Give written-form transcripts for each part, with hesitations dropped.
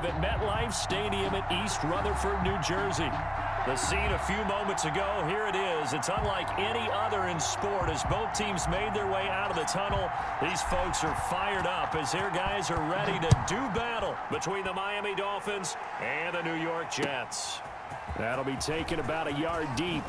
live at MetLife Stadium at East Rutherford, New Jersey. The scene a few moments ago, here it is. It's unlike any other in sport as both teams made their way out of the tunnel. These folks are fired up as their guys are ready to do battle between the Miami Dolphins and the New York Jets. That'll be taken about a yard deep.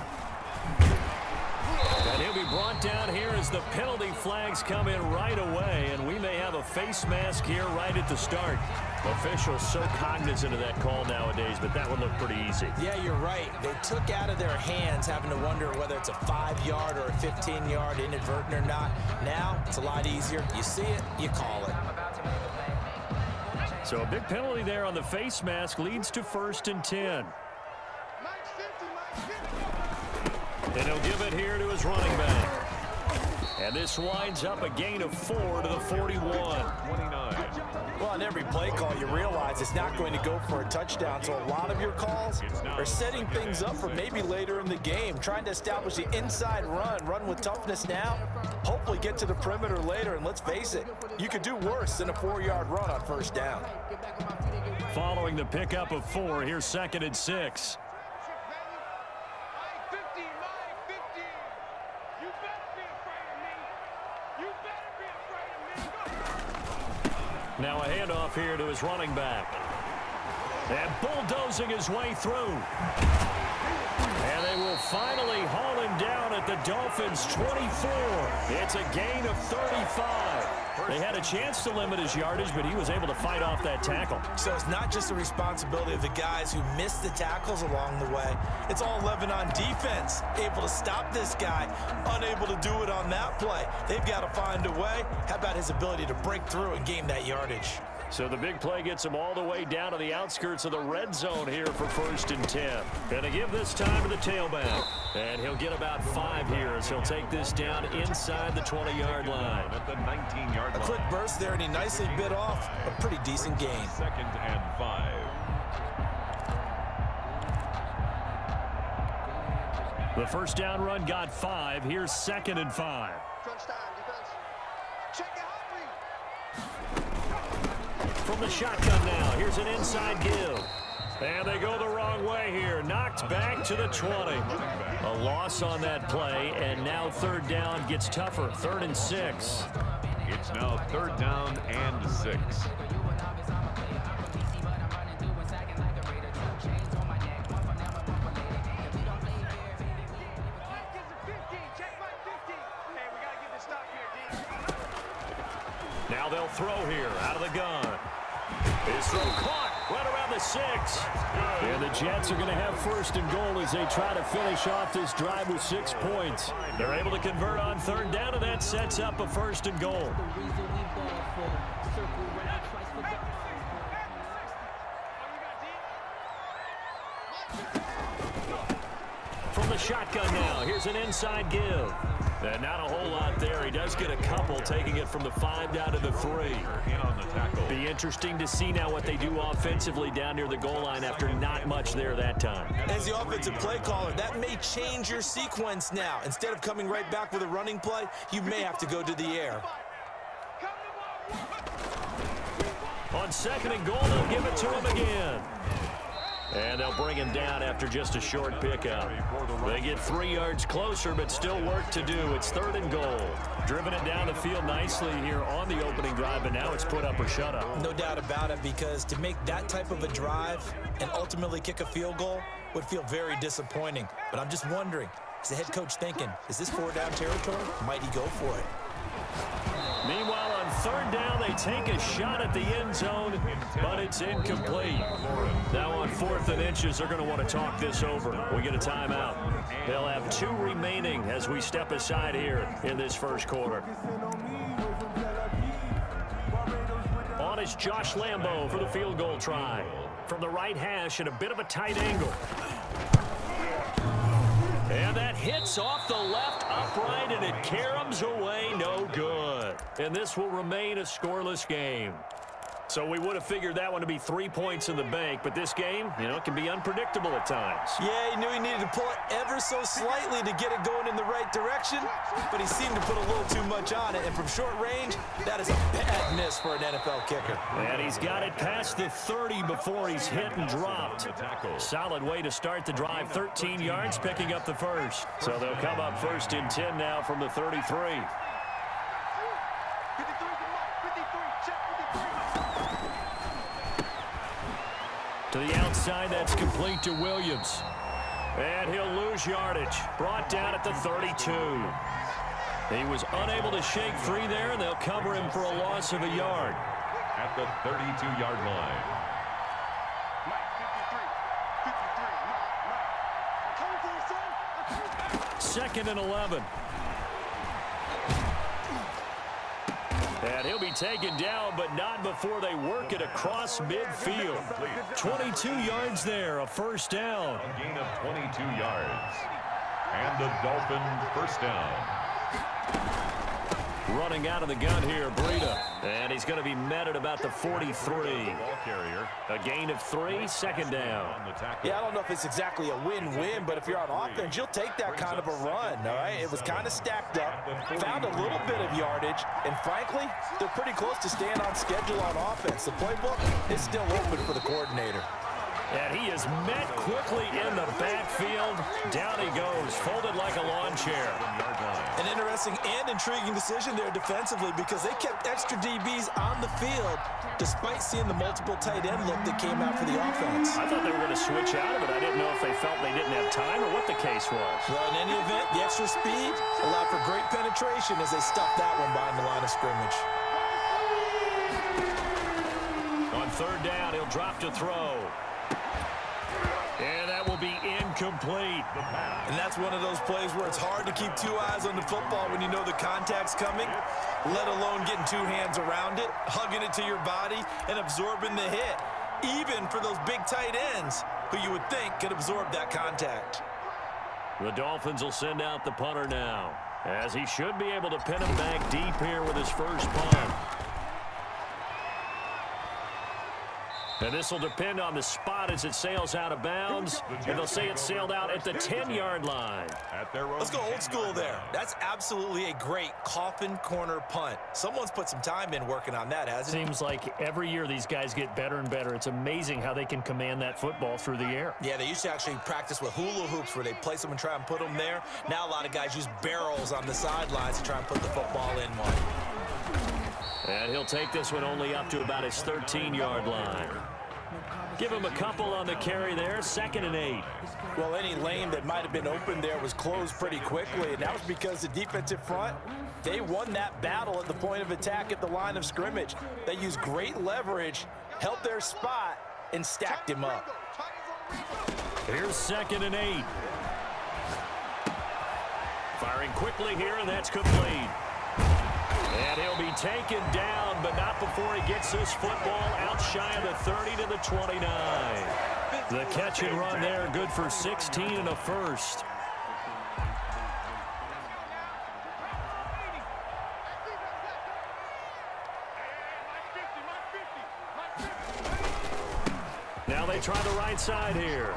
And he'll be brought down here as the penalty flags come in right away, and we may have a face mask here right at the start. Officials so cognizant of that call nowadays, but that would look pretty easy. Yeah, you're right. They took out of their hands having to wonder whether it's a 5-yard or a 15-yard inadvertent or not. Now, it's a lot easier. You see it, you call it. So a big penalty there on the face mask leads to 1st and 10. And he'll give it here to his running back. And this winds up a gain of 4 to the 41. Well, on every play call, you realize it's not going to go for a touchdown. So a lot of your calls are setting things up for maybe later in the game, trying to establish the inside run with toughness now, hopefully get to the perimeter later. And let's face it, you could do worse than a 4-yard run on 1st down. Following the pickup of 4, here's 2nd and 6. Now a handoff here to his running back. And bulldozing his way through. And they will finally haul him down at the Dolphins' 24. It's a gain of 35. They had a chance to limit his yardage, but he was able to fight off that tackle. So it's not just the responsibility of the guys who missed the tackles along the way. It's all Lebanon defense, able to stop this guy, unable to do it on that play. They've got to find a way. How about his ability to break through and gain that yardage? So the big play gets him all the way down to the outskirts of the red zone here for 1st and 10. Gonna give this time to the tailback. And he'll get about 5 here as he'll take this down inside the 20-yard line. At the 19-yard line. A quick burst there, and he nicely bit off a pretty decent gain. 2nd and 5. The 1st down run got 5. Here's 2nd and 5. From the shotgun now, here's an inside give. And they go the wrong way here. Knocked back to the 20. A loss on that play, and now 3rd down gets tougher. 3rd and 6. It's now 3rd down and 6. Now they'll throw here out of the gun. His throw caught right around the 6. And the Jets are going to have 1st and goal as they try to finish off this drive with 6 points. They're able to convert on 3rd down, and that sets up a 1st and goal. From the shotgun now, here's an inside give. And not a whole lot there. He does get a couple, taking it from the 5 down to the 3. In on the tackle. Be interesting to see now what they do offensively down near the goal line after not much there that time. As the offensive play caller, that may change your sequence now. Instead of coming right back with a running play, you may have to go to the air. On 2nd and goal, they'll give it to him again. And they'll bring him down after just a short pickup. They get 3 yards closer, but still work to do. It's 3rd and goal. Driven it down the field nicely here on the opening drive, but now it's put up or shut up. No doubt about it, because to make that type of a drive and ultimately kick a field goal would feel very disappointing. But I'm just wondering, is the head coach thinking, is this 4-down territory? Might he go for it? Meanwhile, on 3rd down, they take a shot at the end zone, but it's incomplete. Now on 4th and inches, they're going to want to talk this over. We get a timeout. They'll have 2 remaining as we step aside here in this 1st quarter. On is Josh Lambo for the field goal try. From the right hash at a bit of a tight angle. And that hits off the left upright, and it caroms away no good. And this will remain a scoreless game. So we would have figured that one to be 3 points in the bank, but this game, it can be unpredictable at times. Yeah, he knew he needed to pull it ever so slightly to get it going in the right direction, but he seemed to put a little too much on it, and from short range, that is a bad miss for an NFL kicker. And he's got it past the 30 before he's hit and dropped. Solid way to start the drive, 13 yards, picking up the first. So they'll come up 1st and 10 now from the 33. To the outside, that's complete to Williams. And he'll lose yardage. Brought down at the 32. He was unable to shake free there, and they'll cover him for a loss of a yard. At the 32-yard line. 2nd and 11. And he'll be taken down, but not before they work it across midfield. 22 yards there, a first down. A gain of 22 yards. And the Dolphins first down. Running out of the gun here, Breida. And he's going to be met at about the 43. Ball carrier. A gain of 3, 2nd down. Yeah, I don't know if it's exactly a win-win, but if you're on offense, you'll take that kind of a run, all right? It was kind of stacked up, found a little bit of yardage, and frankly, they're pretty close to staying on schedule on offense. The playbook is still open for the coordinator. And he is met quickly in the backfield. Down he goes, folded like a lawn chair. An interesting and intriguing decision there defensively because they kept extra DBs on the field despite seeing the multiple tight end look that came out for the offense. I thought they were going to switch out of it. I didn't know if they felt they didn't have time or what the case was. Well, in any event, the extra speed allowed for great penetration as they stuffed that one behind the line of scrimmage. On 3rd down, he'll drop to throw. And that will be incomplete. And that's one of those plays where it's hard to keep 2 eyes on the football when you know the contact's coming, let alone getting 2 hands around it, hugging it to your body, and absorbing the hit, even for those big tight ends who you would think could absorb that contact. The Dolphins will send out the punter now, as he should be able to pin him back deep here with his first punt. And this will depend on the spot as it sails out of bounds. And they'll say it sailed out at the 10-yard line. Let's go old school there. That's absolutely a great coffin corner punt. Someone's put some time in working on that, hasn't it? Seems like every year these guys get better and better. It's amazing how they can command that football through the air. Yeah, they used to actually practice with hula hoops where they place them and try and put them there. Now a lot of guys use barrels on the sidelines to try and put the football in one. And he'll take this one only up to about his 13-yard line. Give him a couple on the carry there, 2nd and 8. Well, any lane that might have been open there was closed pretty quickly, and that was because the defensive front, they won that battle at the point of attack at the line of scrimmage. They used great leverage, held their spot, and stacked him up. Here's 2nd and 8. Firing quickly here, and that's complete. And he'll be taken down, but not before he gets this football out shy of the 30 to the 29. The catch and run there, good for 16 and a first. Now they try the right side here.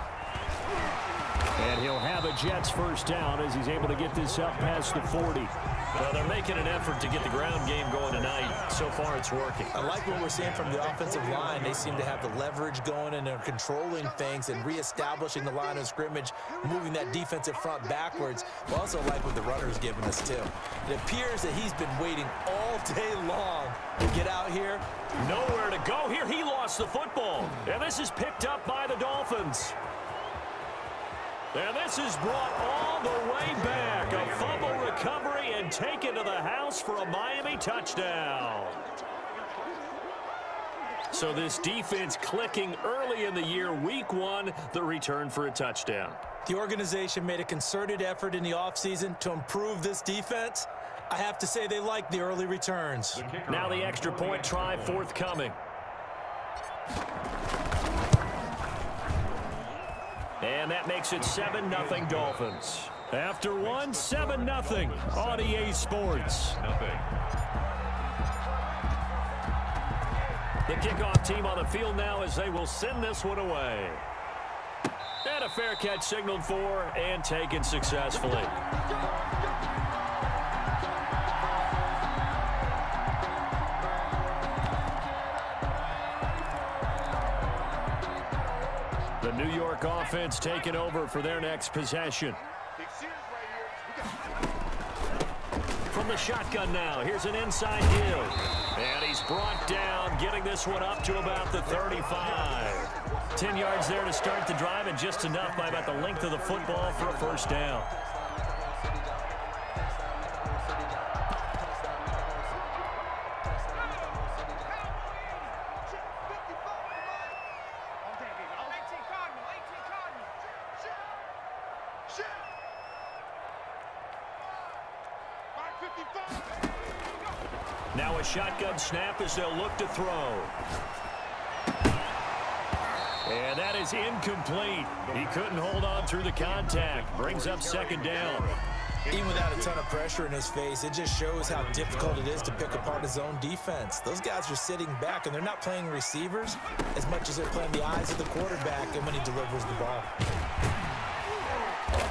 And he'll have a Jets first down as he's able to get this up past the 40. Well, they're making an effort to get the ground game going tonight. So far, it's working. I like what we're seeing from the offensive line. They seem to have the leverage going, and they're controlling things and reestablishing the line of scrimmage, moving that defensive front backwards. I also like what the runner's giving us, too. It appears that he's been waiting all day long to get out here. Nowhere to go here. He lost the football. And this is picked up by the Dolphins. And this is brought all the way back. A fumble recovery and taken to the house for a Miami touchdown. So this defense clicking early in the year, week 1, the return for a touchdown. The organization made a concerted effort in the offseason to improve this defense. I have to say they like the early returns. Now the extra point try forthcoming. And that makes it 7-0 Dolphins. After one, 7-0 on EA Sports. The kickoff team on the field now as they will send this one away. And a fair catch signaled for and taken successfully. The New York offense taking over for their next possession. From the shotgun now, here's an inside give. And he's brought down, getting this one up to about the 35. 10 yards there to start the drive, and just enough by about the length of the football for a first down. Now a shotgun snap as they'll look to throw. And that is incomplete. He couldn't hold on through the contact. Brings up second down. Even without a ton of pressure in his face, it just shows how difficult it is to pick apart his own defense. Those guys are sitting back, and they're not playing receivers as much as they're playing the eyes of the quarterback and when he delivers the ball.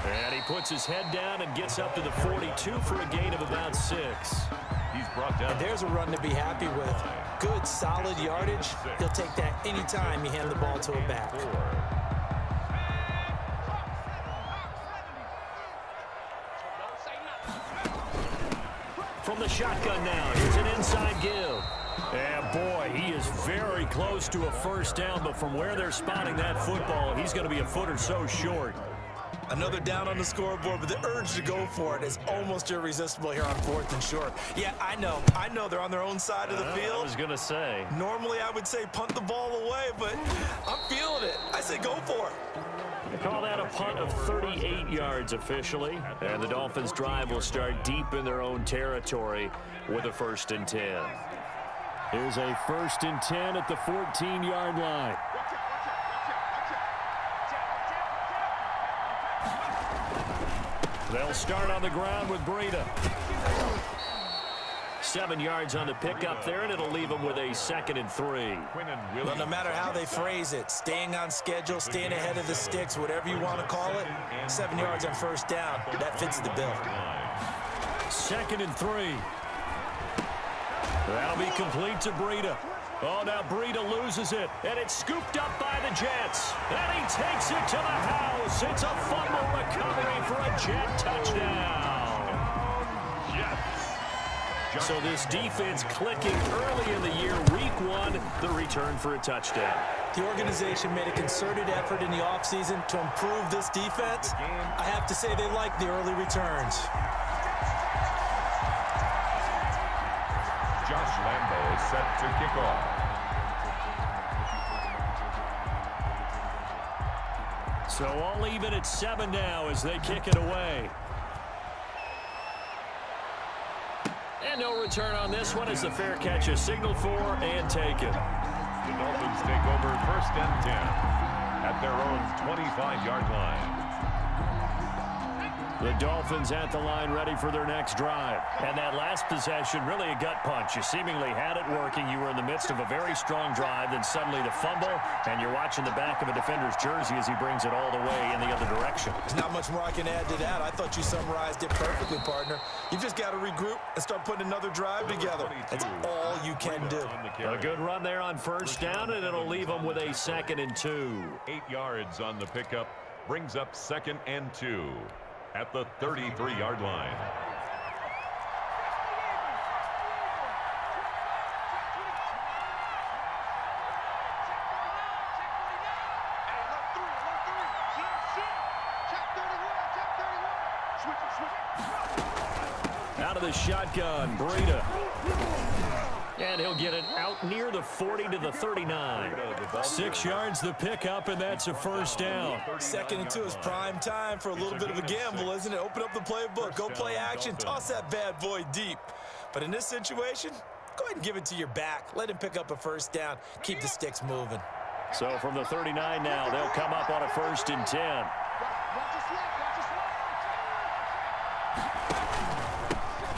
And he puts his head down and gets up to the 42 for a gain of about 6. He's brought down. And there's a run to be happy with. Good, solid yardage. He'll take that anytime you hand the ball to a back. From the shotgun now, here's an inside give. And boy, he is very close to a first down, but from where they're spotting that football, he's going to be a foot or so short. Another down on the scoreboard, but the urge to go for it is almost irresistible here on 4th and short. Yeah, I know they're on their own side of the field. I was going to say. Normally, I would say punt the ball away, but I'm feeling it. I say go for it. They call that a punt of 38 yards officially. And the Dolphins' drive will start deep in their own territory with a 1st and 10. Here's a 1st and 10 at the 14-yard line. They'll start on the ground with Breida. 7 yards on the pickup there, and it'll leave them with a 2nd and 3. Well, no matter how they phrase it, staying on schedule, staying ahead of the sticks, whatever you want to call it, 7 yards on first down, that fits the bill. 2nd and 3. That'll be complete to Breida. Oh, now Breida loses it, and it's scooped up by the Jets. And he takes it to the house. It's a fumble recovery for a Jet touchdown. Jets. So this defense clicking early in the year, week 1, the return for a touchdown. The organization made a concerted effort in the offseason to improve this defense. I have to say they like the early returns. Josh Lambo is set to kick off. So all even at 7 now as they kick it away. And no return on this one as the fair catch is signaled for and taken. The Dolphins take over 1st and 10 at their own 25-yard line. The Dolphins at the line ready for their next drive. And that last possession, really a gut punch. You seemingly had it working. You were in the midst of a very strong drive, then suddenly the fumble, and you're watching the back of a defender's jersey as he brings it all the way in the other direction. There's not much more I can add to that. I thought you summarized it perfectly, partner. You've just got to regroup and start putting another drive together. That's all you can do. A good run there on first down, and it'll leave them with a 2nd and 2. 8 yards on the pickup brings up 2nd and 2. At the 33-yard line. Out of the shotgun, Breida. And he'll get it out near the 40 to the 39. 6 yards the pickup, and that's a first down. 2nd and 2 is prime time for a little bit of a gamble, isn't it? Open up the playbook, go play action, toss that bad boy deep. But in this situation, go ahead and give it to your back. Let him pick up a first down. Keep the sticks moving. So from the 39 now, they'll come up on a 1st and 10.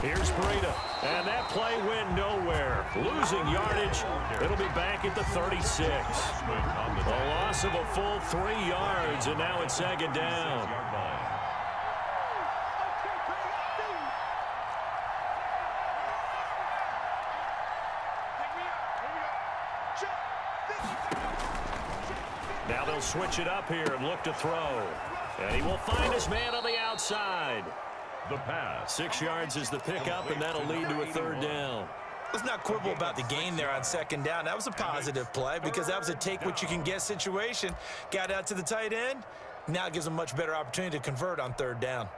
Here's Breida, and that play went nowhere. Losing yardage, it'll be back at the 36. A loss of a full 3 yards, and now it's second down. Now they'll switch it up here and look to throw. And he will find his man on the outside. The pass. 6 yards is the pickup, and that'll lead to a third down. Let's not quibble about the gain there on second down. That was a positive play because that was a take-what-you-can-get situation. Got out to the tight end. Now it gives them a much better opportunity to convert on third down.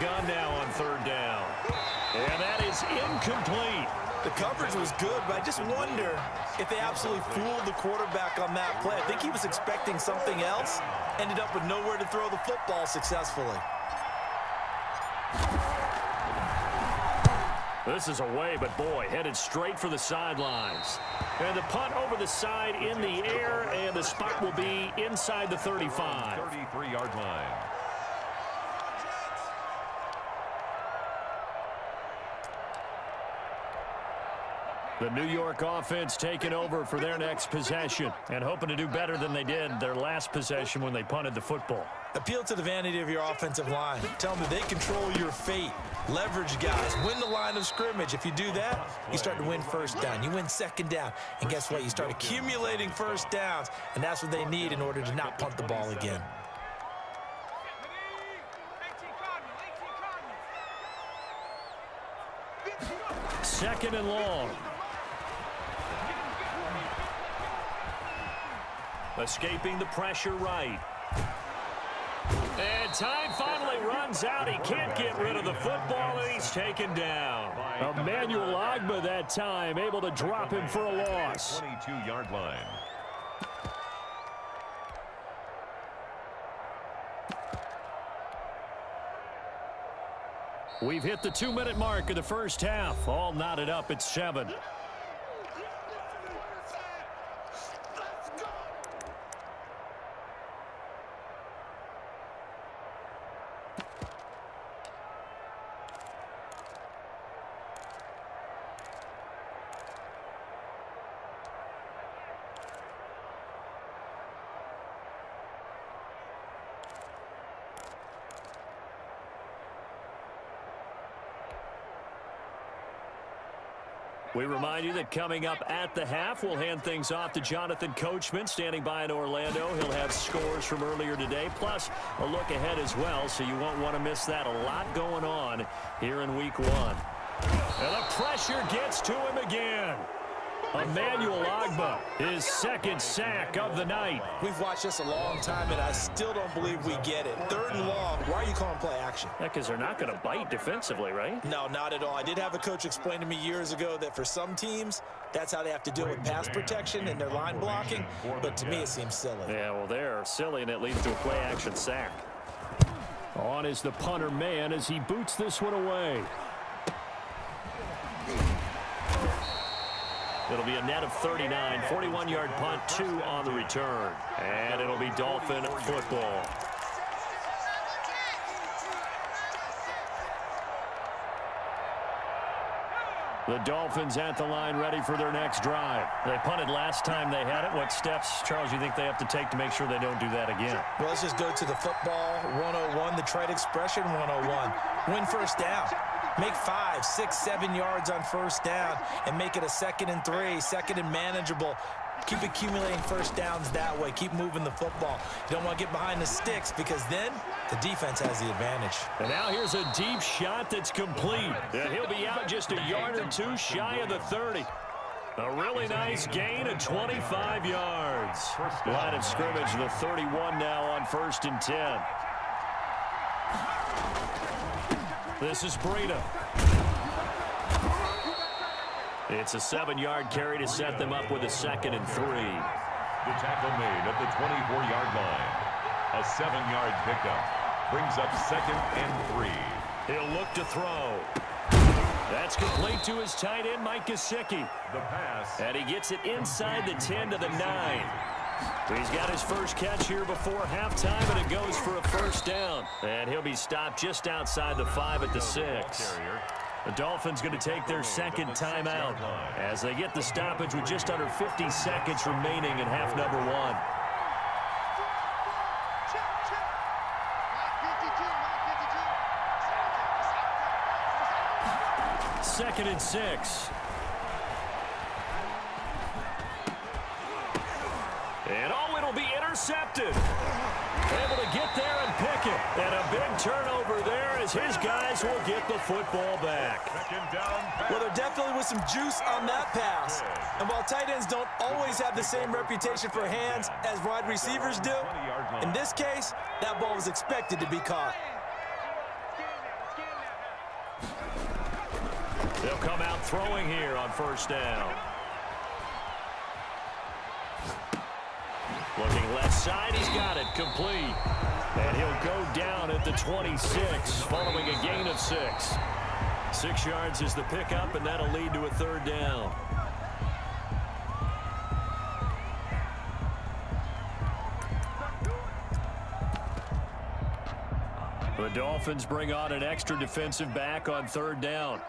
Gun now on third down. And that is incomplete. The coverage was good, but I just wonder if they absolutely fooled the quarterback on that play. I think he was expecting something else. Ended up with nowhere to throw the football successfully. This is away, but boy, headed straight for the sidelines. And the punt over the side in the air, and the spot will be inside the 35. 33-yard line. The New York offense taking over for their next possession and hoping to do better than they did their last possession when they punted the football. Appeal to the vanity of your offensive line. Tell them that they control your fate. Leverage guys. Win the line of scrimmage. If you do that, you start to win first down. You win second down. And guess what? You start accumulating first downs. And that's what they need in order to not punt the ball again. Second and long. Escaping the pressure right. And time finally runs out. He can't get rid of the football, and he's taken down. Emmanuel Ogbah that time, able to drop him for a loss. 22-yard line. We've hit the 2-minute mark of the first half. All knotted up at 7. We remind you that coming up at the half, we'll hand things off to Jonathan Coachman, standing by in Orlando. He'll have scores from earlier today, plus a look ahead as well, so you won't want to miss that. A lot going on here in week 1. And the pressure gets to him again. Emmanuel Ogbah, his second sack of the night. We've watched this a long time, and I still don't believe we get it. Third and long, why are you calling play action? Yeah, because they're not going to bite defensively, right? No, not at all. I did have a coach explain to me years ago that for some teams, that's how they have to deal with pass protection and their line blocking, but to me it seems silly. Yeah, well, they're silly, and it leads to a play action sack. On is the punter man as he boots this one away. It'll be a net of 39, 41-yard punt, 2 on the return. And it'll be Dolphin football. The Dolphins at the line ready for their next drive. They punted last time they had it. What steps, Charles, you think they have to take to make sure they don't do that again? Well, let's just go to the football 101, the trite expression 101. Win first down. Make 5, 6, 7 yards on first down and make it a 2nd and 3, 2nd and manageable. Keep accumulating first downs that way. Keep moving the football. You don't want to get behind the sticks because then the defense has the advantage. And now here's a deep shot that's complete. And he'll be out just a yard or 2 shy of the 30. A really nice gain of 25 yards. Line of scrimmage, the 31 now on 1st and 10. This is Breida. It's a 7-yard carry to set them up with a 2nd and 3. The tackle made at the 24-yard line. A 7-yard pickup. Brings up 2nd and 3. He'll look to throw. That's complete to his tight end, Mike Gesicki. The pass. And he gets it inside the 10 to the 9. He's got his first catch here before halftime, and it goes for a first down. And he'll be stopped just outside the 5 at the 6. The Dolphins going to take their second timeout as they get the stoppage with just under 50 seconds remaining in half number 1. Second and 6. And oh, it'll be intercepted. Able to get there and pick it. And a big turnover there as his guys will get the football back. Well, there definitely was some juice on that pass. And while tight ends don't always have the same reputation for hands as wide receivers do, in this case, that ball was expected to be caught. They'll come out throwing here on first down. Looking left side, he's got it complete. And he'll go down at the 26 following a gain of 6. 6 yards is the pickup, and that'll lead to a third down. The Dolphins bring on an extra defensive back on third down.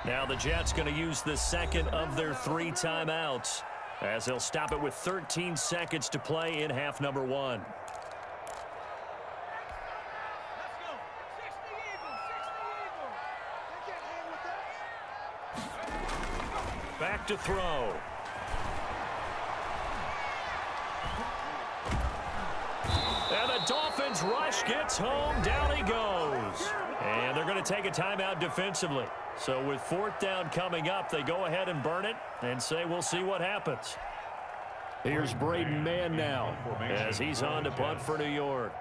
Now the Jets going to use the second of their 3 timeouts as they'll stop it with 13 seconds to play in half number 1. Back to throw. And the Dolphins rush gets home. Down he goes. And they're going to take a timeout defensively. So with 4th down coming up, they go ahead and burn it and say we'll see what happens. Here's Braden Mann now as he's on to punt for New York.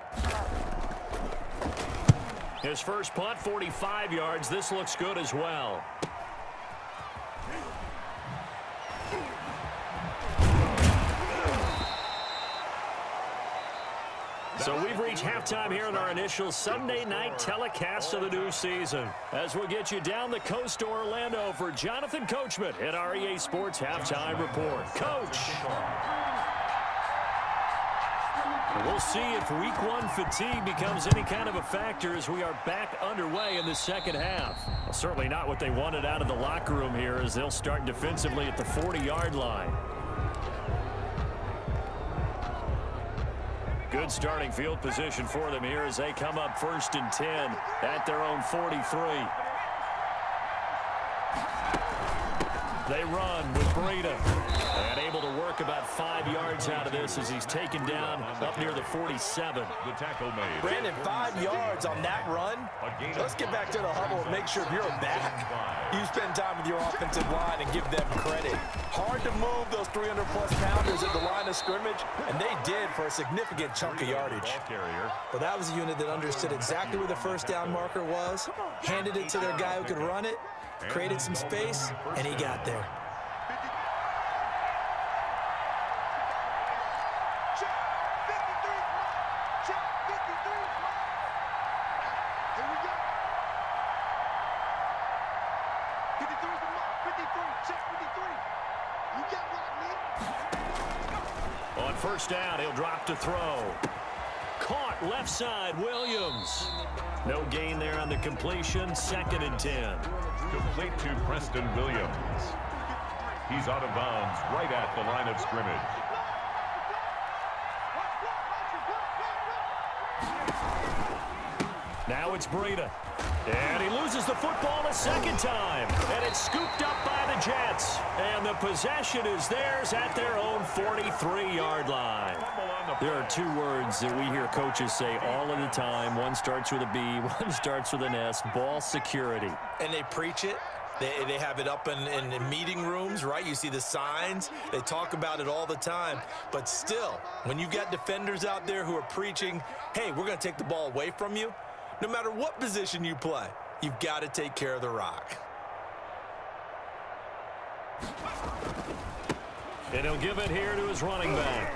His first punt, 45 yards. This looks good as well. So we've reached halftime here in our initial Sunday night telecast of the new season. As we'll get you down the coast to Orlando for Jonathan Coachman at our EA Sports Halftime Report. Coach! We'll see if week 1 fatigue becomes any kind of a factor as we are back underway in the second half. Well, certainly not what they wanted out of the locker room here as they'll start defensively at the 40-yard line. Good starting field position for them here as they come up 1st and 10 at their own 43. They run with Breida. And able to work about 5 yards out of this as he's taken down up near the 47. The tackle made. Brandon, 5 yards on that run. Let's get back to the huddle and make sure you're back. You spend time with your offensive line and give them credit. Hard to move those 300-plus pounders at the line of scrimmage, and they did for a significant chunk of yardage. Well, that was a unit that understood exactly where the first down marker was, handed it to their guy who could run it, created some space, and he got there. On first down, he'll drop to throw. Caught left side, Williams. No gain there on the completion. 2nd and 10. Complete to Preston Williams. He's out of bounds right at the line of scrimmage. Now it's Breida. And he loses the football a second time. And it's scooped up by the Jets. And the possession is theirs at their own 43-yard line. There are 2 words that we hear coaches say all of the time. One starts with a B, one starts with an S. Ball security. And they preach it. They have it up in meeting rooms, right? You see the signs. They talk about it all the time. But still, when you've got defenders out there who are preaching, hey, we're going to take the ball away from you, no matter what position you play, you've got to take care of the rock. And he'll give it here to his running back.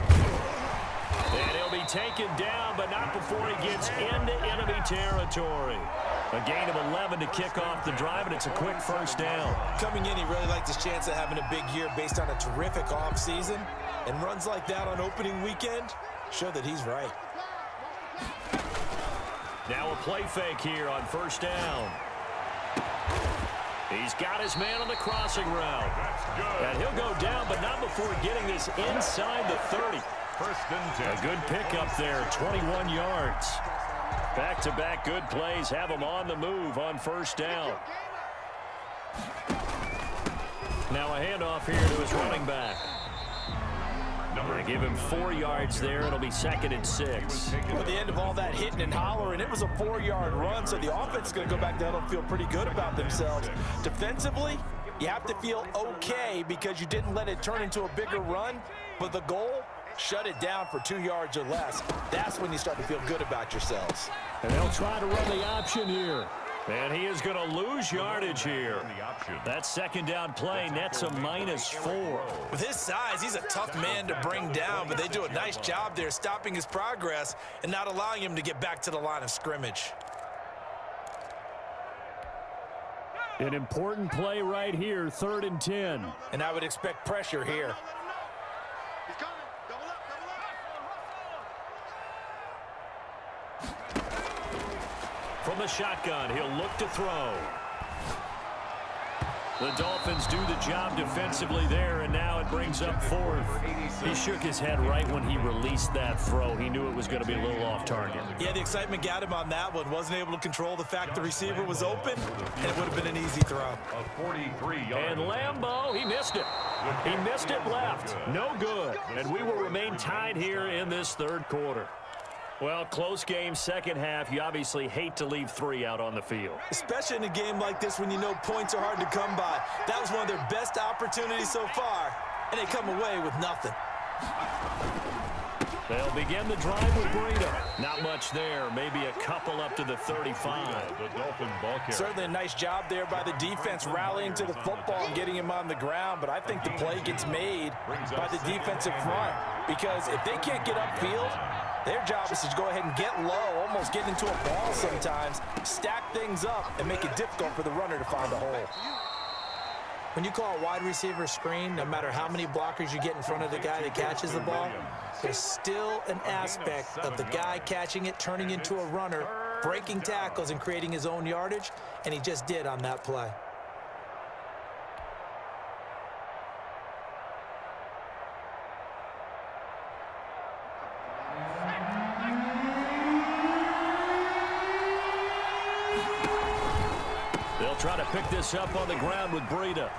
And he'll be taken down, but not before he gets into enemy territory. A gain of 11 to kick off the drive, and it's a quick first down. Coming in, he really liked his chance of having a big year based on a terrific offseason. And runs like that on opening weekend show that he's right. Now a play fake here on first down. He's got his man on the crossing route. And he'll go down, but not before getting this inside the 30. First and 10. A good pickup there, 21 yards. Back-to-back good plays have him on the move on first down. Now a handoff here to his running back. They give him 4 yards there. It'll be 2nd and 6. Well, at the end of all that hitting and hollering, it was a 4-yard run, so the offense is going to go back down and feel pretty good about themselves. Defensively, you have to feel okay because you didn't let it turn into a bigger run, but the goal, shut it down for 2 yards or less. That's when you start to feel good about yourselves. And they'll try to run the option here. And he is going to lose yardage here. That second down play nets a -4. With his size, he's a tough man to bring down, but they do a nice job there stopping his progress and not allowing him to get back to the line of scrimmage. An important play right here, 3rd and 10. And I would expect pressure here. From the shotgun, he'll look to throw. The Dolphins do the job defensively there, and now it brings up 4th. He shook his head right when he released that throw. He knew it was going to be a little off target. Yeah, the excitement got him on that one. Wasn't able to control the fact the receiver was open, and it would have been an easy throw. A 43-yard. And Lambeau, he missed it. He missed it left. No good. And we will remain tied here in this 3rd quarter. Well, close game, second half. You obviously hate to leave 3 out on the field. Especially in a game like this when you know points are hard to come by. That was one of their best opportunities so far, and they come away with nothing. They'll begin the drive with Breida. Not much there. Maybe a couple up to the 35. The Dolphin ball carrier. Certainly a nice job there by the defense rallying to the football and getting him on the ground, but I think the play gets made by the defensive front because if they can't get upfield, their job is to go ahead and get low, almost get into a ball sometimes, stack things up, and make it difficult for the runner to find a hole. When you call a wide receiver screen, no matter how many blockers you get in front of the guy that catches the ball, there's still an aspect of the guy catching it, turning into a runner, breaking tackles and creating his own yardage, and he just did on that play. They'll try to pick this up on the ground with Breida.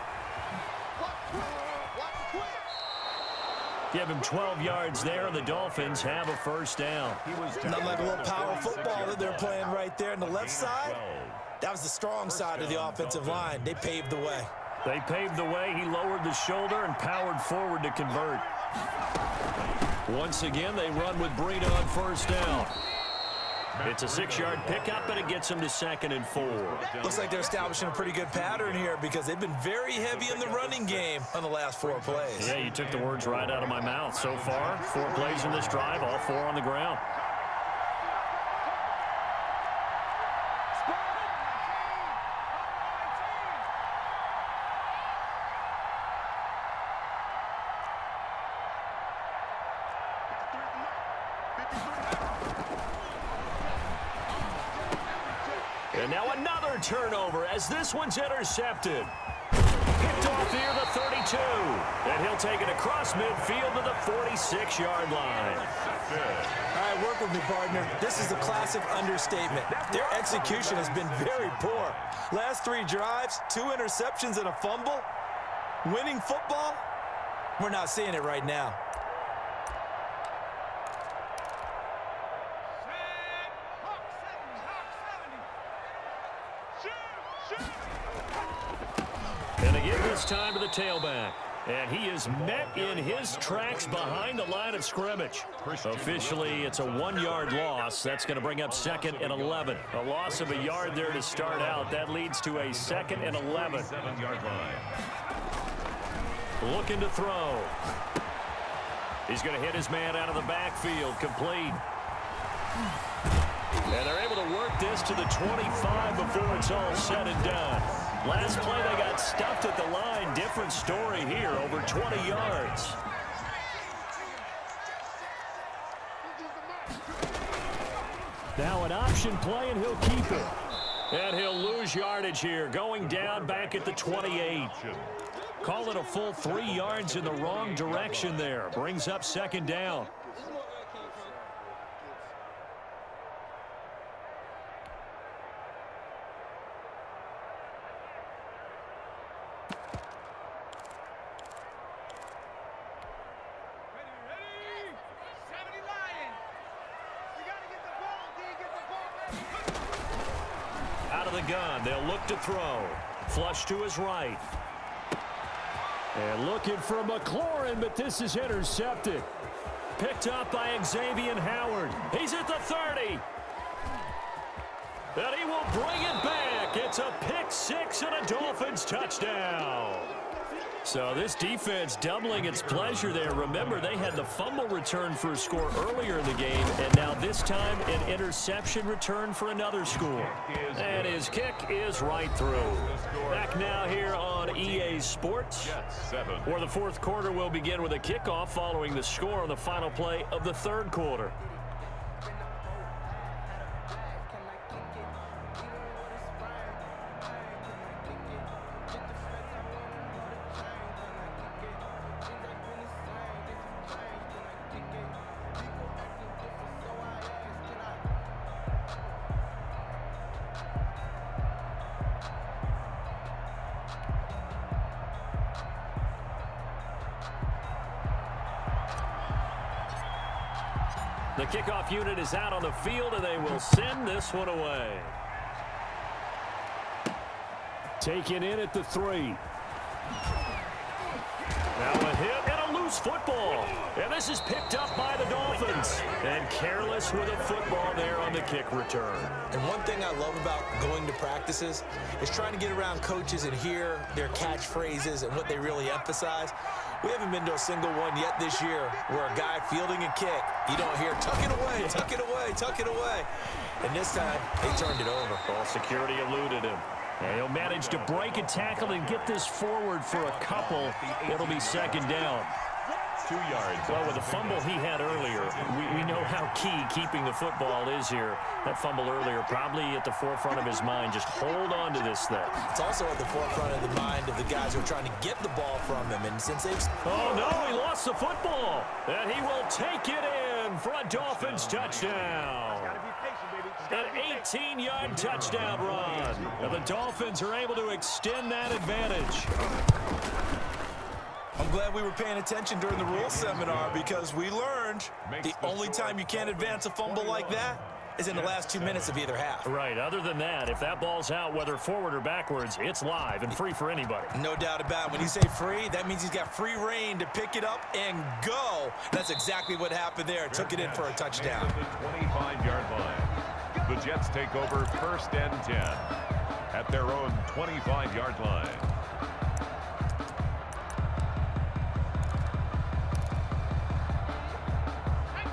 Give him 12 yards there, and the Dolphins have a first down. Nothing like a little power football that they're playing right there on the left side. That was the strong side of the offensive line. They paved the way. They paved the way. He lowered the shoulder and powered forward to convert. Once again, they run with Breida on first down. It's a 6-yard pickup, and it gets him to 2nd and 4. Looks like they're establishing a pretty good pattern here because they've been very heavy in the running game on the last 4 plays. Yeah, you took the words right out of my mouth. So far, 4 plays in this drive, all 4 on the ground. And now another turnover as this one's intercepted. Picked off near the 32. And he'll take it across midfield to the 46-yard line. All right, work with me, partner. This is a classic understatement. Their execution has been very poor. Last 3 drives, 2 interceptions and a fumble. Winning football? We're not seeing it right now. And they give this time to the tailback. And he is met in his tracks behind the line of scrimmage. Officially, it's a 1-yard loss. That's going to bring up 2nd and 11. A loss of a yard there to start out. That leads to a 2nd and 11. 7-yard line. Looking to throw. He's going to hit his man out of the backfield, complete. And they're able to work this to the 25 before it's all said and done. Last play, they got stuffed at the line. Different story here, over 20 yards. Now an option play, and he'll keep it. And he'll lose yardage here, going down back at the 28. Call it a full 3 yards in the wrong direction there. Brings up second down. Gun. They'll look to throw. Flush to his right. And looking for McLaurin, but this is intercepted. Picked up by Xavier Howard. He's at the 30. And he will bring it back. It's a pick six and a Dolphins touchdown. So this defense doubling its pleasure there. Remember, they had the fumble return for a score earlier in the game, and now this time an interception return for another score. And his kick is right through. Back now here on EA Sports, where the fourth quarter will begin with a kickoff following the score on the final play of the third quarter. The kickoff unit is out on the field, and they will send this one away. Taken in at the 3. Now a hit and a loose football. And this is picked up by the Dolphins. And careless with a football there on the kick return. And one thing I love about going to practices is trying to get around coaches and hear their catchphrases and what they really emphasize. We haven't been to a single one yet this year where a guy fielding a kick, you don't hear, tuck it away, tuck it away, tuck it away. And this time, they turned it over. Ball security eluded him. And he'll manage to break a tackle and get this forward for a couple. It'll be second down. 2 yards. Well, with the fumble he had earlier, we know how key keeping the football is here. That fumble earlier probably at the forefront of his mind. Just hold on to this thing. It's also at the forefront of the mind of the guys who are trying to get the ball from him. And since they've... Oh, no, he lost the football. And he will take it in for a Dolphins touchdown. An 18-yard touchdown run. And the Dolphins are able to extend that advantage. I'm glad we were paying attention during the rules seminar because we learned the only time you can't advance a fumble like that is in the last 2 minutes of either half. Right. Other than that, if that ball's out, whether forward or backwards, it's live and free for anybody. No doubt about it. When you say free, that means he's got free reign to pick it up and go. That's exactly what happened there. Took it in for a touchdown. The 25-yard line. The Jets take over 1st and 10 at their own 25-yard line.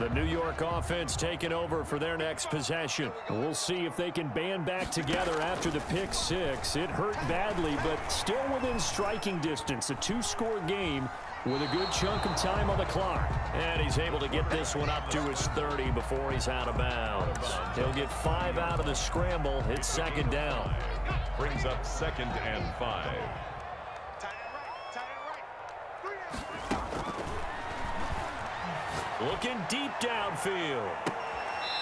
The New York offense taking over for their next possession. We'll see if they can band back together after the pick six. It hurt badly, but still within striking distance. A 2-score game with a good chunk of time on the clock. And he's able to get this one up to his 30 before he's out of bounds. He'll get 5 out of the scramble. It's second down. Brings up 2nd and 5. Looking deep downfield.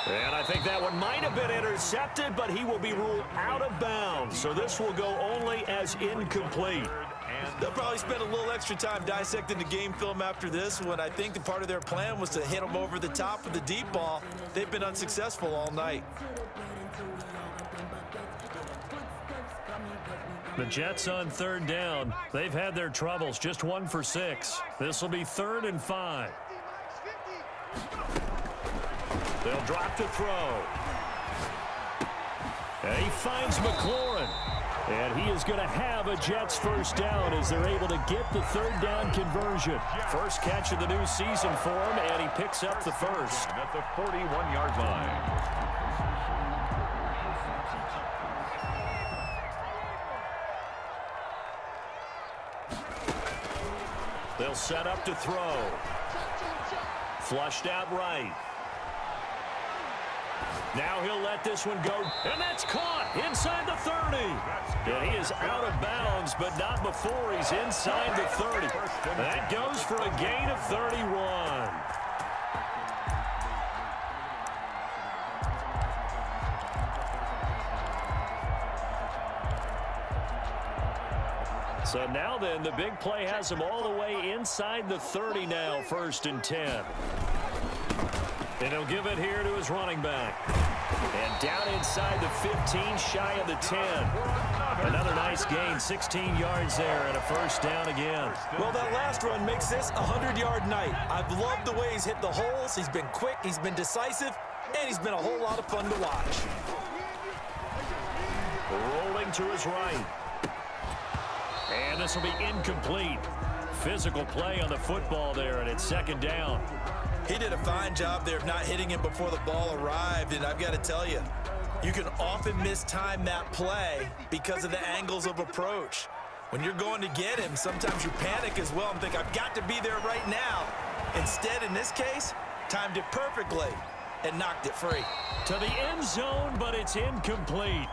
And I think that one might have been intercepted, but he will be ruled out of bounds. So this will go only as incomplete. They'll probably spend a little extra time dissecting the game film after this one. I think the part of their plan was to hit him over the top of the deep ball. They've been unsuccessful all night. The Jets on 3rd down. They've had their troubles, just 1 for 6. This will be 3rd and 5. They'll drop to throw. And he finds McLaurin. And he is going to have a Jets first down as they're able to get the third down conversion. First catch of the new season for him, and he picks up the first. At the 41-yard line. They'll set up to throw. Flushed out right. Now he'll let this one go, and that's caught inside the 30. And he is out of bounds, but not before he's inside the 30. That goes for a gain of 31. So now then, the big play has him all the way inside the 30 now, 1st and 10. And he'll give it here to his running back. And down inside the 15, shy of the 10. Another nice gain, 16 yards there, and a first down again. Well, that last run makes this a 100-yard night. I've loved the way he's hit the holes. He's been quick, he's been decisive, and he's been a whole lot of fun to watch. Rolling to his right. And this will be incomplete. Physical play on the football there, and it's 2nd down. He did a fine job there of not hitting him before the ball arrived, and I've got to tell you, you can often mistime that play because of the angles of approach. When you're going to get him, sometimes you panic as well and think, I've got to be there right now. Instead, in this case, timed it perfectly and knocked it free. To the end zone, but it's incomplete.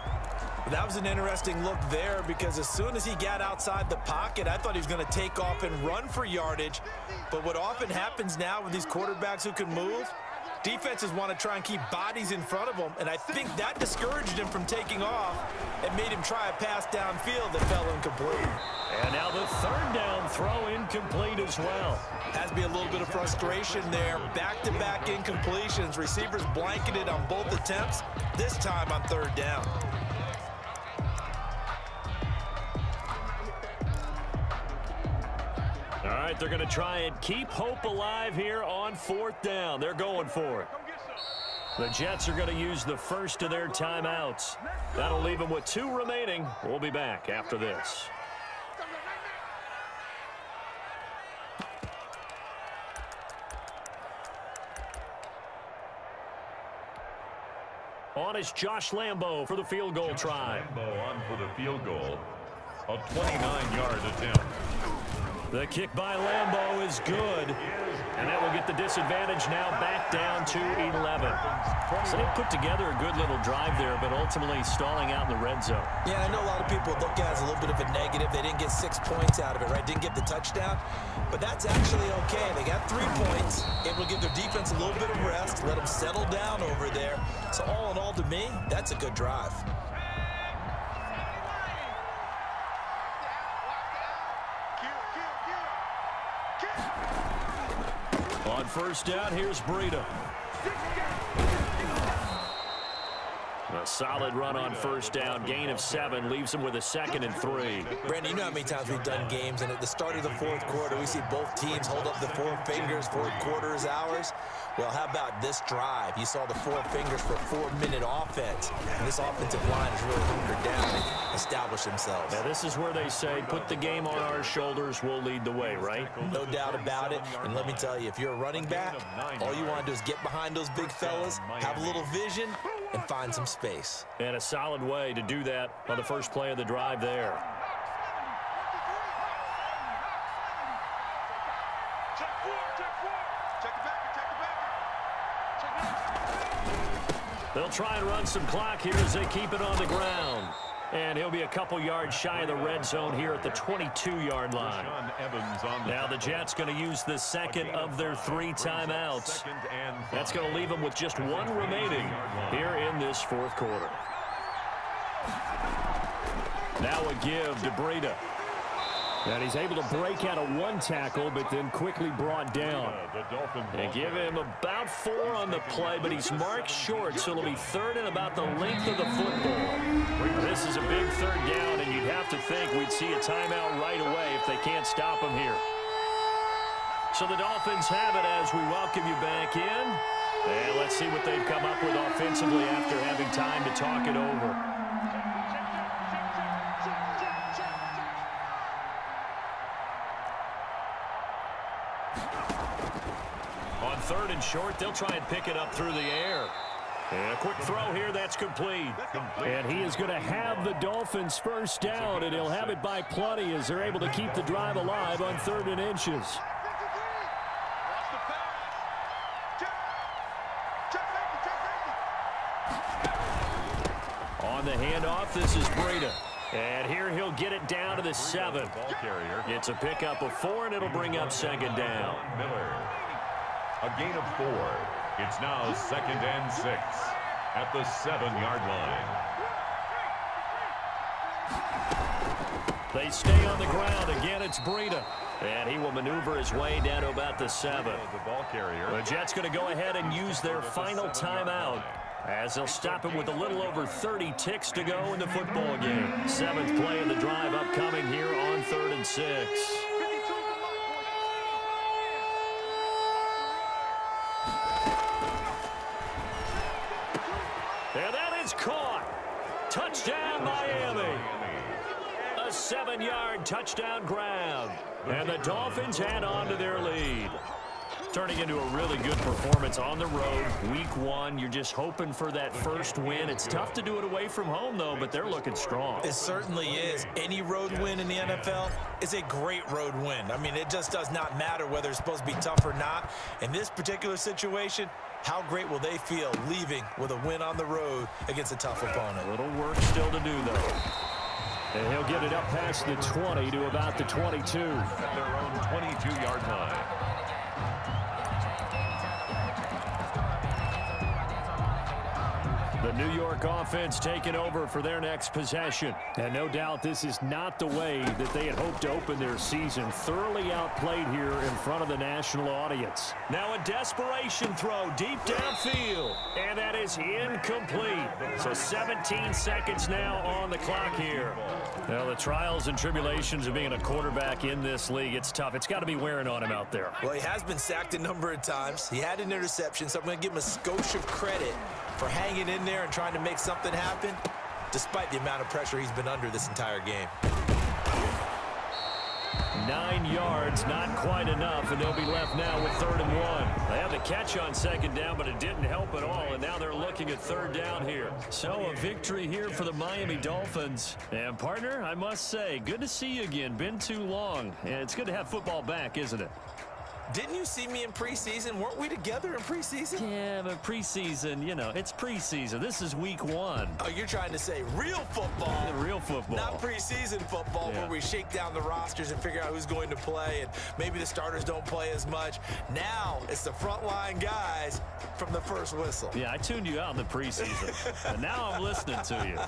That was an interesting look there because as soon as he got outside the pocket, I thought he was going to take off and run for yardage. But what often happens now with these quarterbacks who can move, defenses want to try and keep bodies in front of them, and I think that discouraged him from taking off and made him try a pass downfield that fell incomplete. And now the 3rd down throw incomplete as well. Has to be a little bit of frustration there. Back-to-back incompletions. Receivers blanketed on both attempts, this time on 3rd down. All right, they're going to try and keep hope alive here on 4th down. They're going for it. The Jets are going to use the first of their timeouts. That'll leave them with 2 remaining. We'll be back after this. On is Josh Lambo for the field goal try. Lambo on for the field goal. A 29-yard attempt. The kick by Lambo is good. And that will get the disadvantage now back down to 11. So they put together a good little drive there, but ultimately stalling out in the red zone. Yeah, I know a lot of people look at it as a little bit of a negative. They didn't get 6 points out of it, right? Didn't get the touchdown. But that's actually okay. They got 3 points. Able to give their defense a little bit of rest, let them settle down over there. So all in all, to me, that's a good drive. On 1st down, here's Breida. A solid run on 1st down. Gain of 7 leaves him with a 2nd and 3. Brandon, you know how many times we've done games, and at the start of the 4th quarter, we see both teams hold up the 4 fingers, 4th quarter is ours. Well, how about this drive? You saw the 4 fingers for 4-minute offense, and this offensive line is really hunkered down and established themselves. Now, this is where they say, put the game on our shoulders, we'll lead the way, right? No doubt about it, and let me tell you, if you're a running back, all you want to do is get behind those big fellas, have a little vision, and find some space. And a solid way to do that on the first play of the drive there. They'll try and run some clock here as they keep it on the ground. And he'll be a couple yards shy of the red zone here at the 22-yard line. Now the Jets going to use the 2nd of their 3 timeouts. That's going to leave them with just 1 remaining here in this 4th quarter. Now a give to Breida. And he's able to break out of 1 tackle, but then quickly brought down. They give him about 4 on the play, but he's marked short, so it'll be 3rd and about the length of the football. This is a big 3rd down, and you'd have to think we'd see a timeout right away if they can't stop him here. So the Dolphins have it as we welcome you back in. And let's see what they've come up with offensively after having time to talk it over. On 3rd and short, they'll try and pick it up through the air. And a quick throw here, that's complete. And he is going to have the Dolphins first down, and he'll have it by plenty as they're able to keep the drive alive on 3rd and inches. On the handoff, this is Breida. And here he'll get it down to the 7. It's a pickup of 4, and it'll bring up 2nd down. Miller. A gain of 4. It's now 2nd and 6 at the 7-yard line. They stay on the ground. Again, it's Breida. And he will maneuver his way down to about the 7. The ball carrier. The Jets going to go ahead and use their final timeout as they'll stop him with a little over 30 ticks to go in the football game. 7th play of the drive upcoming here on 3rd and 6. And that is caught. Touchdown, Miami. A 7-yard touchdown grab. And the Dolphins add on to their lead. Turning into a really good performance on the road. Week 1, you're just hoping for that first win. It's tough to do it away from home, though, but they're looking strong. It certainly is. Any road win in the NFL is a great road win. I mean, it just does not matter whether it's supposed to be tough or not. In this particular situation, how great will they feel leaving with a win on the road against a tough opponent? A little work still to do, though. And he'll get it up past the 20 to about the 22. At their own 22-yard line. The New York offense taking over for their next possession. And no doubt this is not the way that they had hoped to open their season. Thoroughly outplayed here in front of the national audience. Now a desperation throw deep downfield. And that is incomplete. So 17 seconds now on the clock here. Well, the trials and tribulations of being a quarterback in this league, it's tough. It's got to be wearing on him out there. Well, he has been sacked a number of times. He had an interception, so I'm going to give him a skosh of credit for hanging in there and trying to make something happen, despite the amount of pressure he's been under this entire game. 9 yards, not quite enough, and they'll be left now with 3rd and 1. They had the catch on 2nd down, but it didn't help at all, and now they're looking at 3rd down here. So a victory here for the Miami Dolphins. And, partner, I must say, good to see you again. Been too long, and it's good to have football back, isn't it? Didn't you see me in preseason? Weren't we together in preseason? Yeah, but preseason, you know, it's preseason. This is week 1. Oh, you're trying to say real football. Yeah, real football. Not preseason football where we shake down the rosters and figure out who's going to play, and maybe the starters don't play as much. Now it's the frontline guys from the first whistle. Yeah, I tuned you out in the preseason, and now I'm listening to you.